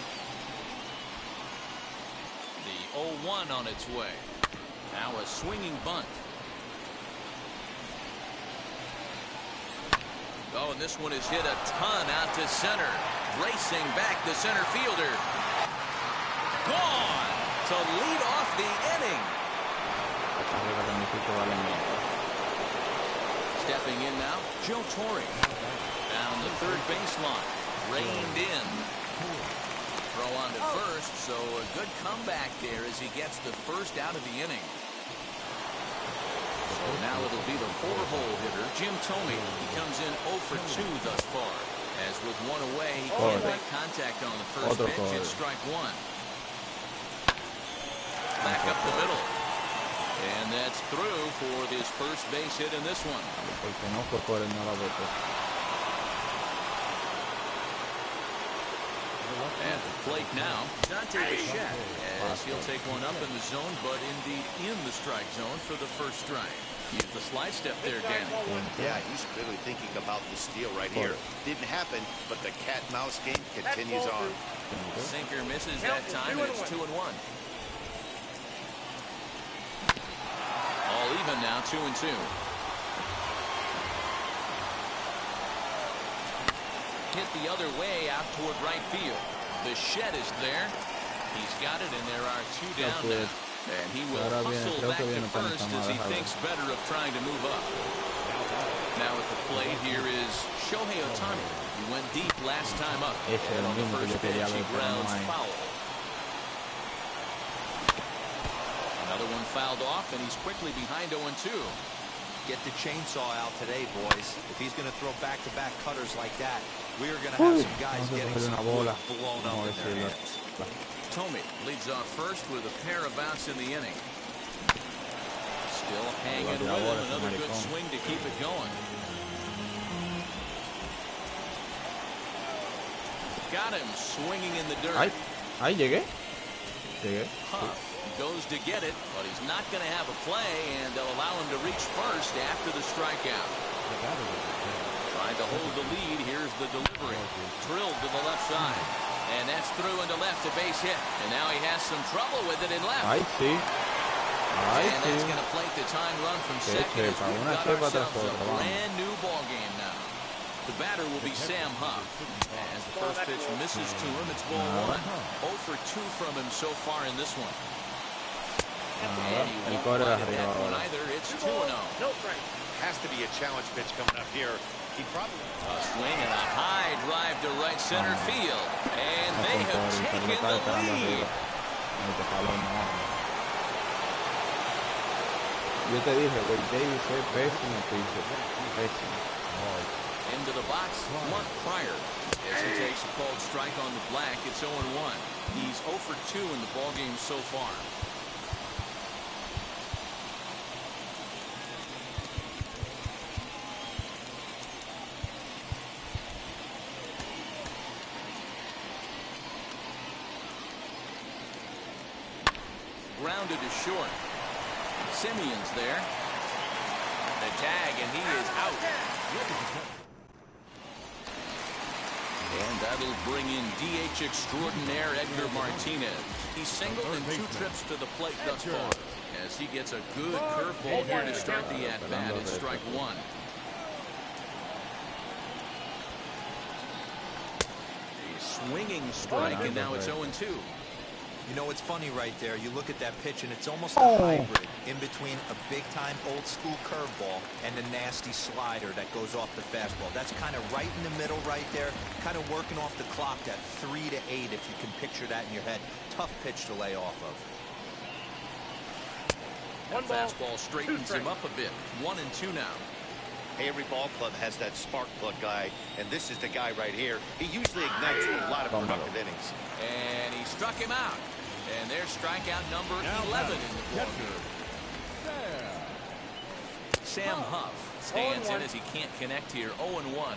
The 0-1 on its way. Now a swinging bunt. Oh, and this one is hit a ton out to center. Racing back the center fielder. Gone to lead off the inning. Stepping in now, Joe Torre. Down the third baseline. Reined in. Throw on to first, so a good comeback there as he gets the first out of the inning. So now it'll be the 4-hole hitter, Jim Thome. He comes in 0 for 2 thus far. As with one away, he can't make contact on the first pitch. It's strike one. Back up the middle. And that's through for his first base hit in this one. At the plate now, Dante Bichette, as he'll take one up in the zone, but indeed in the strike zone for the first strike. Use the slide step there, Danny. Yeah, he's clearly thinking about the steal right here. Didn't happen, but the cat-mouse game continues on. Sinker misses that time, and it's 2-1. All even now, 2-2. Hit the other way out toward right field. Bichette is there. He's got it, and there are 2 down now. And he will hustle back to first as he thinks better of trying to move up. Now at the plate here is Shohei Ohtani. He went deep last time up. And on the first pitch, he grounds foul. Another one fouled off, and he's quickly behind 0-2. Get the chainsaw out today, boys. If he's going to throw back-to-back cutters like that, we're going to have some guys getting some wood blown up in their hands. Thome leads off first with a pair of outs in the inning. Still hanging with him. Another good swing to keep it going. Got him swinging in the dirt. Ahí llegué. Huff goes to get it, but he's not going to have a play, and they'll allow him to reach first after the strikeout. Trying to hold the lead. Here's the delivery. Drilled to the left side. And that's through into left, a base hit. And now he has some trouble with it in left. Ahí sí. And that's going to plate the time run from second. We've got ourselves a brand new ball game now. The batter will be Sam Huff. As the first pitch misses to him, it's ball 1. 0 for 2 from him so far in this one. And he won't find it that one either. It's 2-0. Has to be a challenge pitch coming up here. He probably a swing and a high drive to right center field, and they have taken the lead. Yo te dije, Wade Davis es pésimo, pésimo. Into the box, Mark Pryor. As he takes a called strike on the black, it's 0-1. He's 0 for 2 in the ballgame so far. Grounded to short. Simeon's there. The tag, and he is out. And that'll bring in DH extraordinaire Edgar Martinez. He's singled in 2 trips to the plate thus far. As he gets a good curveball here to start the at-bat. It's strike 1. A swinging strike, and now it's 0-2. You know, it's funny right there. You look at that pitch, and it's almost a hybrid in between a big-time old-school curveball and a nasty slider that goes off the fastball. That's kind of right in the middle right there, kind of working off the clock, that 3 to 8, if you can picture that in your head. Tough pitch to lay off of. One fastball straightens him up a bit. 1-2 now. Hey, every ball club has that spark plug guy, and this is the guy right here. He usually ignites a lot of productive innings. And he struck him out. And there's strikeout number 11 in the ballgame. Sam Huff stands in as he can't connect here. 0-1.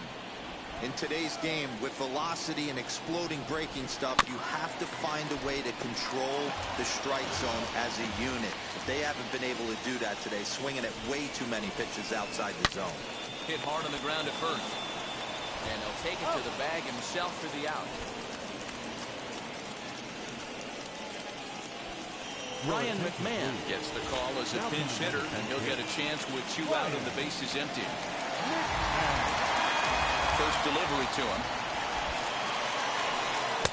In today's game, with velocity and exploding breaking stuff, you have to find a way to control the strike zone as a unit. They haven't been able to do that today, swinging at way too many pitches outside the zone. Hit hard on the ground at first. And he'll take it to the bag himself for the out. Ryan McMahon gets the call as a pinch hitter, and he'll get a chance with 2 out and the bases empty. First delivery to him.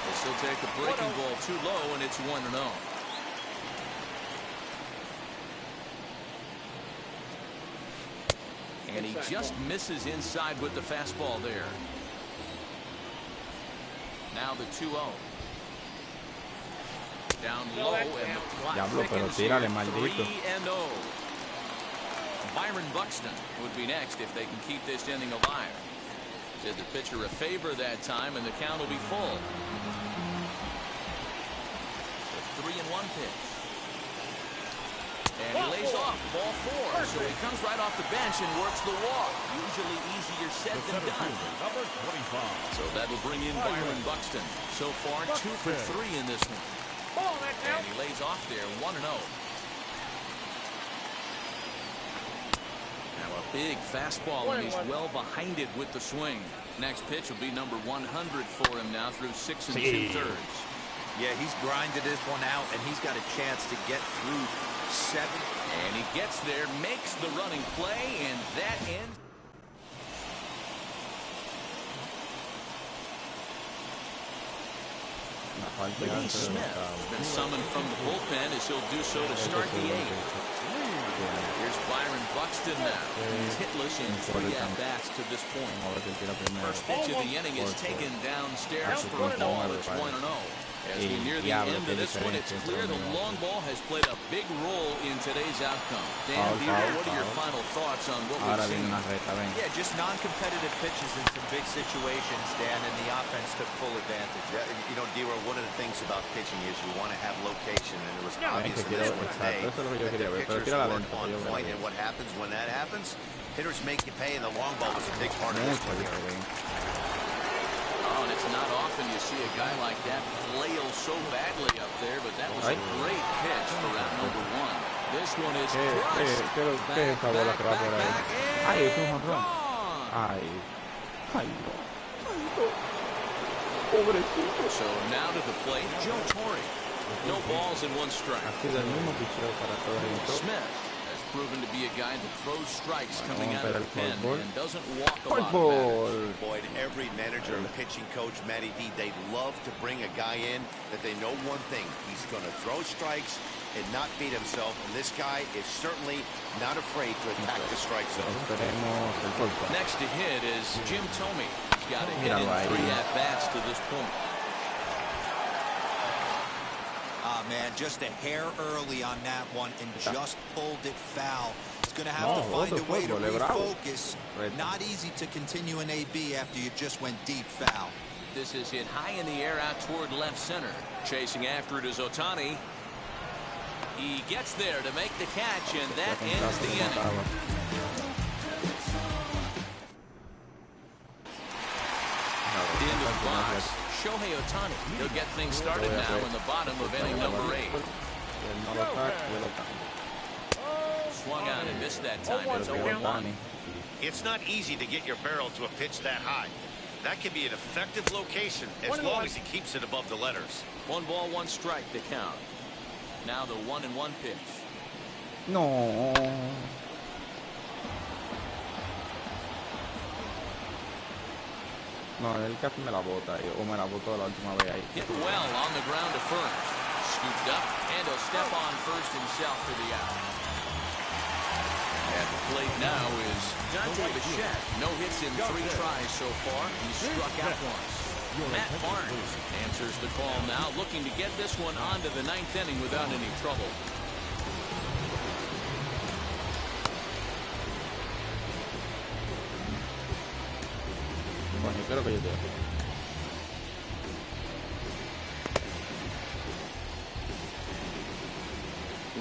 They still take the breaking ball too low, and it's 1-0. And he just misses inside with the fastball there. Now the 2-0. Down low, and the clock thickens here. 3-0. Byron Buxton would be next if they can keep this inning alive. Did the pitcher a favor that time, and the count will be full. The 3-1 pitch. And he lays off, ball 4. So he comes right off the bench and works the walk. Usually easier said than done. So that will bring in Byron Buxton. So far, 2 for 3 in this one. And he lays off there, 1-0. Now a big fastball, and he's well behind it with the swing. Next pitch will be number 100 for him now through 6 2/3. Yeah, he's grinded this one out, and he's got a chance to get through 7. And he gets there, makes the running play, and that ends. Lee Smith has been summoned from the bullpen as he'll do so to start the 8th. Here's Byron Buxton now. He's hitless in 3 at-bats to this point. First pitch of the inning is taken downstairs for a ball. It's 1-0. As we near the end of this one, it's clear the long ball has played a big role in today's outcome. Dan Bieber, what are your final thoughts on what we've seen? Yeah, just non-competitive pitches in some big situations, Dan, and the offense took full advantage. You know, D-Row, one of the things about pitching is you want to have location, and it was obvious in this one today that the pitchers weren't on point, and what happens when that happens? Hitters make you pay, and the long ball was a big part of this one here. Oh, and it's not often you see a guy like that flail so badly up there, but that was a great pitch for round number 1. This one is crushed. Back, and gone. So now to the plate, Joe Torre. No balls and 1 strike. Smith has proven to be a guy that throws strikes coming out of the pen and doesn't walk a lot of batters. Boy, every manager and pitching coach, Matty V, they love to bring a guy in that they know one thing. He's going to throw strikes and not beat himself. And this guy is certainly not afraid to attack the strike zone. Next to hit is Jim Thome. He's got a hit in 3 at-bats to this point. Man, just a hair early on that one and just pulled it foul. He's going to have to find a way to refocus. Not easy to continue an AB after you just went deep foul. This is hit high in the air out toward left center. Chasing after it is Ohtani. He gets there to make the catch, and that ends the inning. In the box, Shohei Ohtani. He'll get things started now in the bottom of inning number 8. Swung on and missed that time. It's 0-1. It's not easy to get your barrel to a pitch that high. That can be an effective location as long as he keeps it above the letters. 1 ball, 1 strike to count. Now the 1-1 pitch. No. No, él casi me la bota ahí, o me la botó la última vez ahí. Hit well on the ground to first. Scooped up, and he'll step on first himself for the out. At the plate now is Dante Bichette. No hits in 3 tries so far. He struck out once. Matt Barnes answers the call now, looking to get this one onto the 9th inning without any trouble. Bueno, espero que yo te...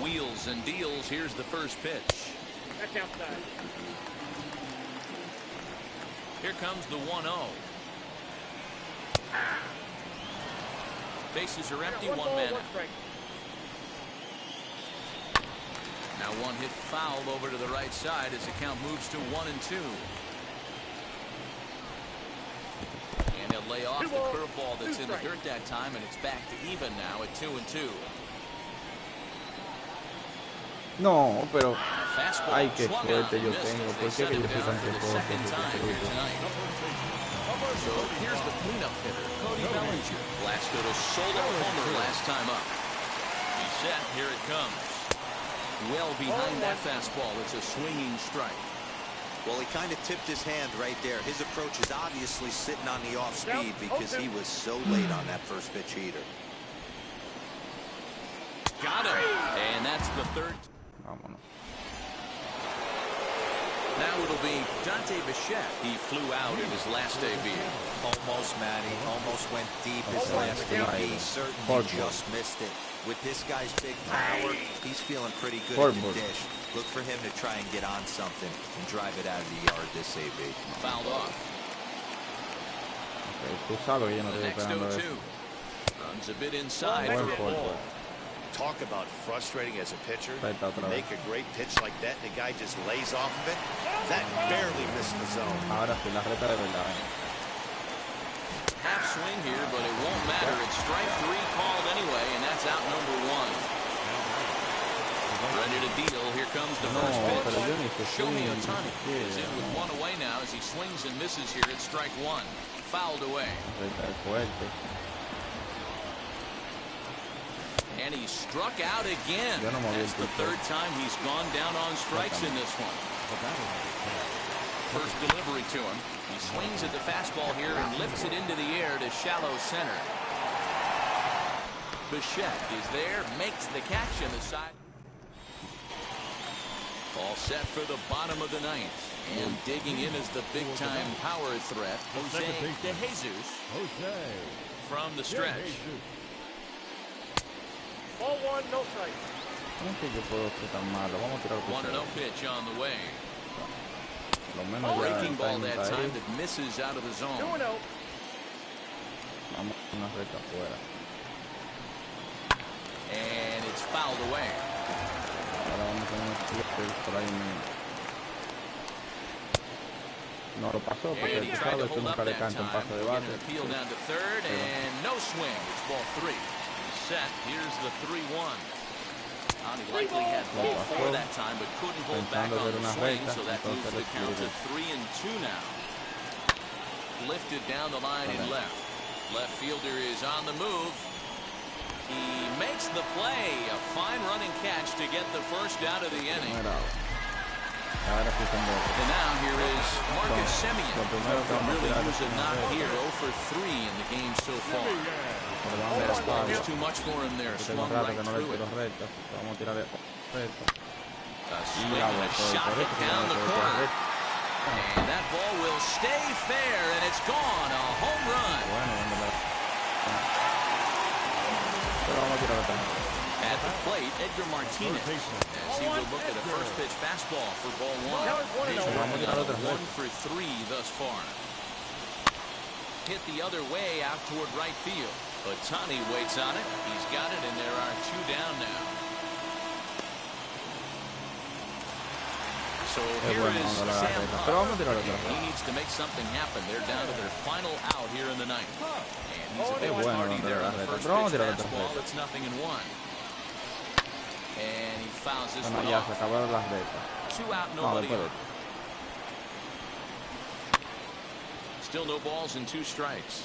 Wheels and deals. Here's the first pitch. That's outside. Here comes the 1-0. Bases are empty, 1 man. Now 1 hit foul over to the right side as the count moves to 1-2. And he'll lay off the curveball that's in the dirt that time, and it's back to even now at 2-2. No, pero Fastball. Ay, qué suerte yo tengo. ¿Por qué que yo soy tan precoz? So here's the cleanup hitter, Cody Bellinger. Blasted a solo homer last time up. He's set. Here it comes. Well behind that fastball. It's a swinging strike. Well, he kind of tipped his hand right there. His approach is obviously sitting on the off speed because he was so late on that first pitch heater. Got him. And that's the third. Vámonos. Now it'll be Dante Bichette. He flew out in his last debut. Almost, Matty. Almost went deep his last debut. Certainly just missed it. With this guy's big power, he's feeling pretty good in the dish. Look for him to try and get on something and drive it out of the yard this AB. Fouled off. Okay, tú sabes que yo no estoy esperando eso. Runs a bit inside. Talk about frustrating as a pitcher. You make a great pitch like that, and the guy just lays off of it. That barely missed the zone. Ahora sí, la reta de verdad. Half swing here, but it won't matter. It's strike 3 called anyway, and that's out number 1. Ready to deal. Here comes the first pitch. Shohei Ohtani is in with 1 away now as he swings and misses here at strike 1. Fouled away. And he struck out again. That's the 3rd time he's gone down on strikes in this one. First delivery to him. He swings at the fastball here and lifts it into the air to shallow center. Bichette is there, makes the catch in the side. All set for the bottom of the 9th. And digging in is the big-time power threat, Jose De Jesus from the stretch. Ball 1, no strike. One and 0 pitch on the way. Breaking ball that time that misses out of the zone. 2-0. And it's fouled away. No lo pasó porque tú sabes que nunca le canta un paso de base. Appeal down to 3rd and no swing. It's ball 3. Set. Here's the 3-1. He likely had ball 4 that time, but couldn't hold back on the swing, so that moves the count to 3-2 now. Lifted down the line and left. Left fielder is on the move. He makes the play. A fine running catch to get the first out of the inning. And now here is Marcus Semien. Really was a knock here, 0 for 3 in the game so far. Fastball was too much for him there. Swung right through it. A swing and a shot hit down the corner. And that ball will stay fair, and it's gone. A home run. At the plate, Edgar Martinez, as he will look at a first pitch fastball for ball 1. He's running out 1 for 3 thus far. Hit the other way out toward right field. Ohtani waits on it. He's got it, and there are 2 down now. So here is Sam Hunt. He needs to make something happen. They're down to their final out here in the 9th. And he's a bit party there on the first pitch fastball. It's 0-1. And he fouls this one off. 2 out, nobody on. Still no balls and 2 strikes.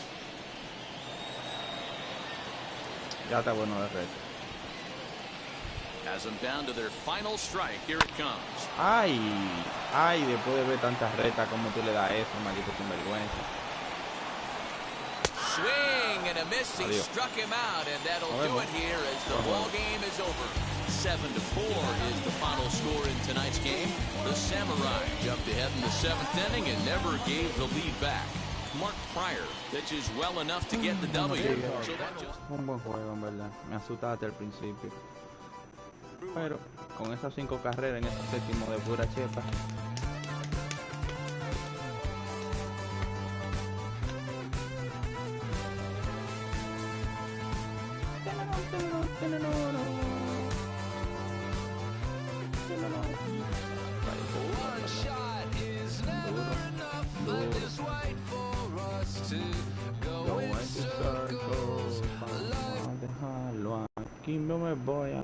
Ya está bueno de reto. Has them down to their final strike. Here it comes. Ay, ay, después de ver tantas retas, ¿cómo tú le das eso, maldito sinvergüenza? Swing and a miss. He struck him out, and that'll do it here as the ball game is over. 7-4 is the final score in tonight's game. The Samurai jumped ahead in the 7th inning and never gave the lead back. Mark Pryor pitches well enough to get the W. So that just... Un buen juego, en verdad. Me asustaste al principio. Pero con esas 5 carreras en este 7º de pura chepa. Aquí no me voy a